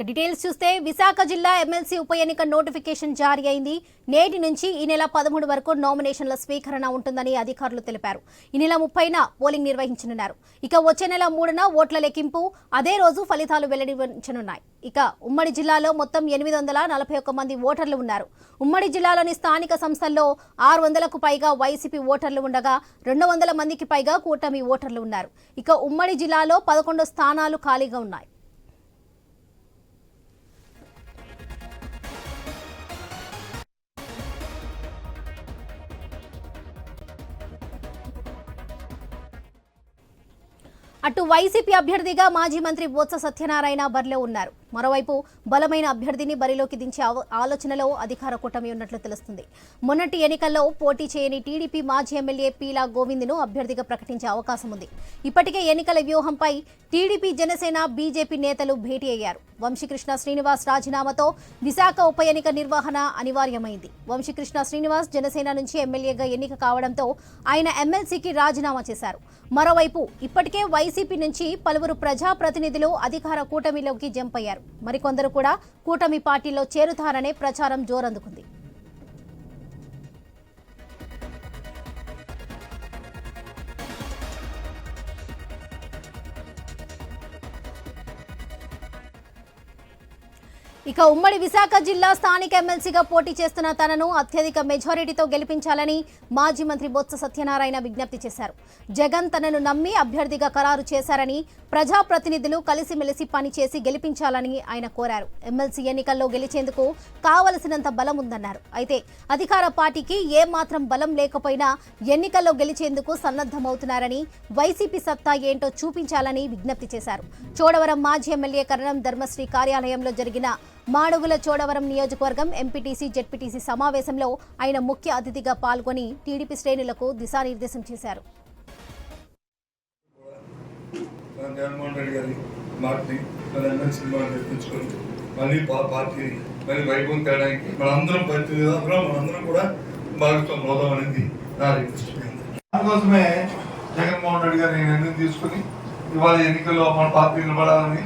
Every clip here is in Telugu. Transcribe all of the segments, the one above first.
డీటెయిల్స్ చూస్తే విశాఖ జిల్లా ఎమ్మెల్సీ ఉప ఎన్నిక నోటిఫికేషన్ జారీ అయింది. నేటి నుంచి ఈ నెల 13 వరకు నామినేషన్ల స్వీకరణ ఉంటుందని అధికారులు తెలిపారు. ఈ నెల 30న పోలింగ్ నిర్వహించనున్నారు. ఇక వచ్చే నెల 3న ఓట్ల లెక్కింపు, అదే రోజు ఫలితాలు వెల్లడించనున్నాయి. ఇక ఉమ్మడి జిల్లాలో మొత్తం 841 మంది ఓటర్లు ఉన్నారు. ఉమ్మడి జిల్లాలోని స్థానిక సంస్థల్లో 600కు పైగా వైసీపీ ఓటర్లు ఉండగా 200 మందికి పైగా కూటమి ఓటర్లు ఉన్నారు. ఇక ఉమ్మడి జిల్లాలో 11 స్థానాలు ఖాళీగా ఉన్నాయి. అటు వైసీపీ అభ్యర్థిగా మాజీ మంత్రి బొత్స సత్యనారాయణ బరిలో ఉన్నారు. మరోవైపు బలమైన అభ్యర్థిని బరిలోకి దించే ఆలోచనలో అధికార కూటమి ఉన్నట్లు తెలుస్తుంది. మొన్నటి ఎన్నికల్లో పోటీ చేయని టీడీపీ మాజీ ఎమ్మెల్యే పీలా గోవింద్ను అభ్యర్థిగా ప్రకటించే అవకాశం ఉంది. ఇప్పటికే ఎన్నికల వ్యూహంపై టీడీపీ, జనసేన, బీజేపీ నేతలు భేటీ అయ్యారు. వంశీకృష్ణ శ్రీనివాస్ రాజీనామాతో విశాఖ ఉప ఎన్నిక నిర్వహణ అనివార్యమైంది. వంశీకృష్ణ శ్రీనివాస్ జనసేన నుంచి ఎమ్మెల్యేగా ఎన్నిక కావడంతో ఆయన ఎమ్మెల్సీకి రాజీనామా చేశారు. మరోవైపు ఇప్పటికే వైసీపీ నుంచి పలువురు ప్రజాప్రతినిధులు అధికార కూటమిలోకి జంప్ అయ్యారు. మరికొందరు కూడా కూటమి పార్టీలో చేరుతారనే ప్రచారం జోరందుకుంది. ఇక ఉమ్మడి విశాఖ జిల్లా స్థానిక ఎమ్మెల్సీగా పోటీ చేస్తున్న తనను అత్యధిక మెజారిటీతో గెలిపించాలని మాజీ మంత్రి బొత్స సత్యనారాయణ విజ్ఞప్తి చేశారు. జగన్ తనను నమ్మి అభ్యర్థిగా ఖరారు చేశారని, ప్రజాప్రతినిధులు కలిసిమెలిసి పనిచేసి గెలిపించాలని ఆయన కోరారు. ఎమ్మెల్సీ ఎన్నికల్లో గెలిచేందుకు కావలసినంత బలం ఉందన్నారు. అయితే అధికార పార్టీకి ఏమాత్రం బలం లేకపోయినా ఎన్నికల్లో గెలిచేందుకు సన్నద్ధమవుతున్నారని, వైసీపీ సత్తా ఏంటో చూపించాలని విజ్ఞప్తి చేశారు. చోడవరం మాజీ ఎమ్మెల్యే కరణం ధర్మశ్రీ కార్యాలయంలో జరిగిన మాడుగుల చోడవరం నియోజకవర్గం ఎంపీటీసీ, జెడ్పీటీసీ సమావేశంలో ఆయన ముఖ్య అతిథిగా పాల్గొని టీడీపీ శ్రేణులకు దిశానిర్దేశం చేశారు. అందుకోసమే జగన్మోహన్ రెడ్డి గారు నిర్ణయం తీసుకుని ఇవాళ ఎన్నికల్లో మన పార్టీ నిలబడాలని,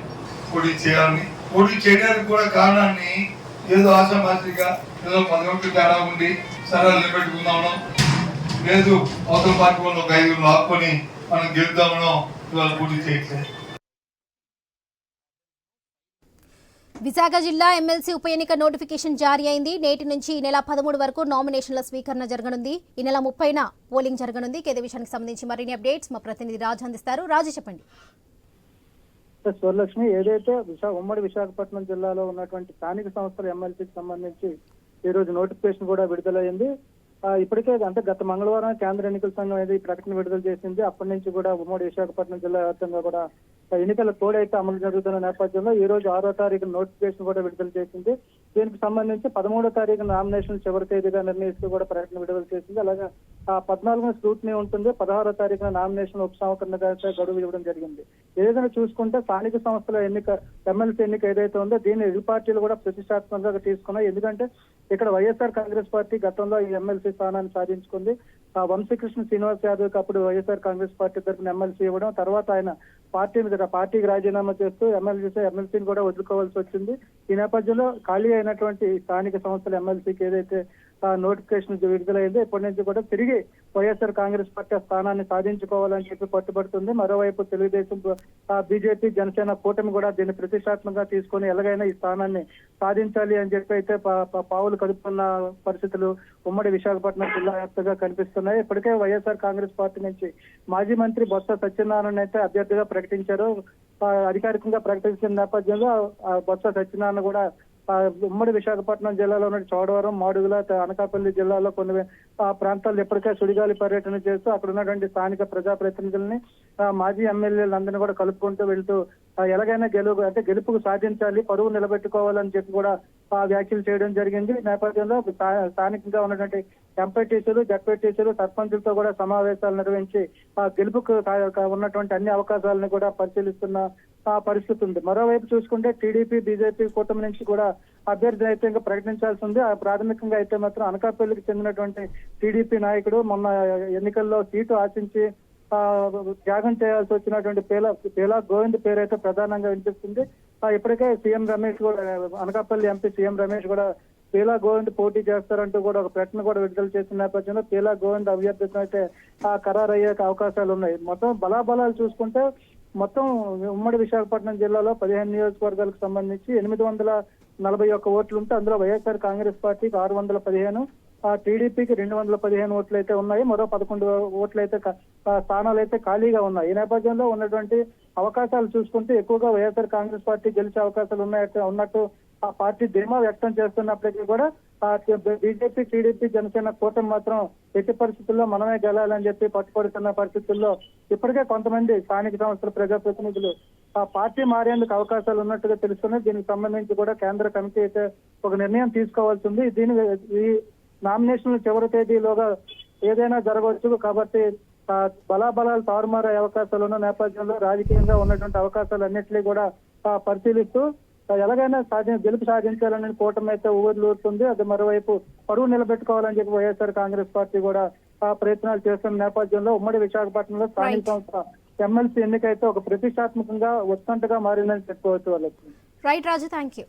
పోటీ చేయాలని, పోటీ చేయడానికి కూడా కారణాన్ని ఏదో ఆశామాసిగా ఏదో 10 ఓట్లు తేడా ఉండి సరే నిలబెట్టుకుందామనో, లేదు అవతల పార్టీ వాళ్ళు ఒక 5 ఆపుకొని మనం గెలుద్దామనో ఇవాళ పోటీ చేయట్లేదు. విశాఖ జిల్లా ఎమ్మెల్సీ ఉప ఎన్నిక నోటిఫికేషన్ జారీ అయింది. నేటి నుంచి ఈ నెల 13 వరకు నామినేషన్ల స్వీకరణ జరగనుంది. ఈ నెల 30న పోలింగ్ జరగనుంది. ఇదే విషయానికి సంబంధించి మరిన్ని అప్డేట్స్ మా ప్రతినిధి రాజు అందిస్తారు. రాజు, చెప్పండి. స్వర్లక్ష్మి, ఏదైతే ఉమ్మడి విశాఖపట్నం జిల్లాలో ఉన్నటువంటి స్థానిక సంస్థల ఎమ్మెల్సీకి సంబంధించి ఈ రోజు నోటిఫికేషన్ కూడా విడుదలైంది. ఇప్పటికే అంటే గత మంగళవారం కేంద్ర ఎన్నికల సంఘం ఏది ప్రకటన విడుదల చేసింది. అప్పటి నుంచి కూడా ఉమ్మడి విశాఖపట్నం జిల్లా వ్యాప్తంగా కూడా ఎన్నికల కోడ్ అయితే అమలు జరుగుతున్న నేపథ్యంలో ఈ రోజు 6వ తారీఖు నోటిఫికేషన్ కూడా విడుదల చేసింది. దీనికి సంబంధించి 13వ తారీఖు నామినేషన్ చివరి తేదీగా నిర్ణయిస్తూ కూడా ప్రకటన విడుదల చేసింది. అలాగే 14న స్క్రూటినీ ఉంటుంది. 16వ తారీఖున నామినేషన్ ఉపసంహరణగా గడువు ఇవ్వడం జరిగింది. ఏదైనా చూసుకుంటే స్థానిక సంస్థల ఎన్నిక, ఎమ్మెల్సీ ఎన్నిక ఏదైతే ఉందో దీన్ని ఇరు పార్టీలు కూడా ప్రతిష్టాత్మకంగా తీసుకున్నాయి. ఎందుకంటే ఇక్కడ వైఎస్ఆర్ కాంగ్రెస్ పార్టీ గతంలో ఈ ఎమ్మెల్సీ స్థానాన్ని సాధించుకుంది. వంశీకృష్ణ శ్రీనివాస్ యాదవ్ అప్పుడు వైఎస్ఆర్ కాంగ్రెస్ పార్టీ తరఫున ఎమ్మెల్సీ ఇవ్వడం, తర్వాత ఆయన పార్టీకి రాజీనామా చేస్తూ ఎమ్మెల్సీని కూడా వదులుకోవాల్సి వచ్చింది. ఈ నేపథ్యంలో ఖాళీ అయినటువంటి స్థానిక సంస్థల ఎమ్మెల్సీకి ఏదైతే నోటిఫికేషన్ విడుదలైంది, ఇప్పటి నుంచి కూడా తిరిగి వైఎస్ఆర్ కాంగ్రెస్ పార్టీ స్థానాన్ని సాధించుకోవాలని చెప్పి పట్టుబడుతుంది. మరోవైపు తెలుగుదేశం, బీజేపీ, జనసేన కూటమి కూడా దీన్ని ప్రతిష్టాత్మకంగా తీసుకొని ఎలాగైనా ఈ స్థానాన్ని సాధించాలి అని చెప్పి అయితే పావులు కదుపుతున్న పరిస్థితులు ఉమ్మడి విశాఖపట్నం జిల్లా వ్యాప్తంగా కనిపిస్తున్నాయి. ఇప్పటికే వైఎస్ఆర్ కాంగ్రెస్ పార్టీ నుంచి మాజీ మంత్రి బొత్స సత్యనారాయణ అయితే అభ్యర్థిగా ప్రకటించారు. అధికారికంగా ప్రకటించిన నేపథ్యంలో బొత్స సత్యనారాయణ కూడా ఉమ్మడి విశాఖపట్నం జిల్లాలో ఉన్న చోడవరం, మాడుగుల, అనకాపల్లి జిల్లాలో కొన్ని ప్రాంతాల్లో ఇప్పటికే సుడిగాలి పర్యటన చేస్తూ అక్కడ ఉన్నటువంటి స్థానిక ప్రజాప్రతినిధుల్ని, మాజీ ఎమ్మెల్యేలందరినీ కూడా కలుపుకుంటూ వెళ్తూ ఎలాగైనా గెలుపుకు సాధించాలి, పరువు నిలబెట్టుకోవాలని చెప్పి కూడా వ్యాఖ్యలు చేయడం జరిగింది. ఈ నేపథ్యంలో స్థానికంగా ఉన్నటువంటి ఎంపీటీసీలు, జడ్పీటీసీలు, సర్పంచులతో కూడా సమావేశాలు నిర్వహించి గెలుపుకు ఉన్నటువంటి అన్ని అవకాశాలను కూడా పరిశీలిస్తున్న పరిస్థితి ఉంది. మరోవైపు చూసుకుంటే టీడీపీ, బీజేపీ కూటమి నుంచి కూడా అభ్యర్థిని అయితే ఇంకా ప్రకటించాల్సి ఉంది. ప్రాథమికంగా అయితే మాత్రం అనకాపల్లికి చెందినటువంటి టీడీపీ నాయకుడు మొన్న ఎన్నికల్లో సీటు ఆశించి త్యాగం చేయాల్సి వచ్చినటువంటి పేలా గోవింద్ పేరు అయితే ప్రధానంగా వినిపిస్తుంది. ఇప్పటికే సీఎం రమేష్ కూడా, అనకాపల్లి ఎంపీ సీఎం రమేష్ కూడా పీలా గోవింద్ పోటీ చేస్తారంటూ కూడా ఒక ప్రకటన కూడా విడుదల చేసిన నేపథ్యంలో పీలా గోవింద్ అభ్యర్థితో అయితే ఖరారు అయ్యే అవకాశాలు ఉన్నాయి. మొత్తం బలాబలాలు చూసుకుంటే మొత్తం ఉమ్మడి విశాఖపట్నం జిల్లాలో 15 నియోజకవర్గాలకు సంబంధించి 841 ఓట్లు ఉంటే అందులో వైఎస్ఆర్ కాంగ్రెస్ పార్టీకి 615, టీడీపీకి 215 ఓట్లు అయితే ఉన్నాయి. మరో 11 ఓట్లు అయితే స్థానాలు అయితే ఖాళీగా ఉన్నాయి. ఈ నేపథ్యంలో ఉన్నటువంటి అవకాశాలు చూసుకుంటే ఎక్కువగా వైఎస్ఆర్ కాంగ్రెస్ పార్టీ గెలిచే అవకాశాలు ఉన్నట్టు ఆ పార్టీ ధీమా వ్యక్తం చేస్తున్నప్పటికీ కూడా బీజేపీ, టీడీపీ, జనసేన కూటమి మాత్రం ఎట్టి పరిస్థితుల్లో మనమే గెలాలని చెప్పి పట్టుపడుతున్న పరిస్థితుల్లో ఇప్పటికే కొంతమంది స్థానిక సంస్థల ప్రజాప్రతినిధులు ఆ పార్టీ మారేందుకు అవకాశాలు ఉన్నట్టుగా తెలుస్తున్నాయి. దీనికి సంబంధించి కూడా కేంద్ర కమిటీ అయితే ఒక నిర్ణయం తీసుకోవాల్సి ఉంది. ఈ నామినేషన్ల చివరి తేదీలోగా ఏదైనా జరగవచ్చు. కాబట్టి బలాబలాలు తారుమారే అవకాశాలు ఉన్న నేపథ్యంలో రాజకీయంగా ఉన్నటువంటి అవకాశాలన్నింటినీ కూడా పరిశీలిస్తూ ఎలాగైనా గెలుపు సాధించాలని కూటమి అయితే ఊరుతుంది. అది మరోవైపు పరువు నిలబెట్టుకోవాలని చెప్పి వైఎస్ఆర్ కాంగ్రెస్ పార్టీ కూడా ప్రయత్నాలు చేస్తున్న నేపథ్యంలో ఉమ్మడి విశాఖపట్నంలో స్థానిక సంస్థ ఎమ్మెల్సీ ఎన్నికైతే ఒక ప్రతిష్టాత్మకంగా ఉత్కంఠగా మారిందని చెప్పుకోవచ్చు. వాళ్ళకి రైట్ రాజు, థ్యాంక్ యూ.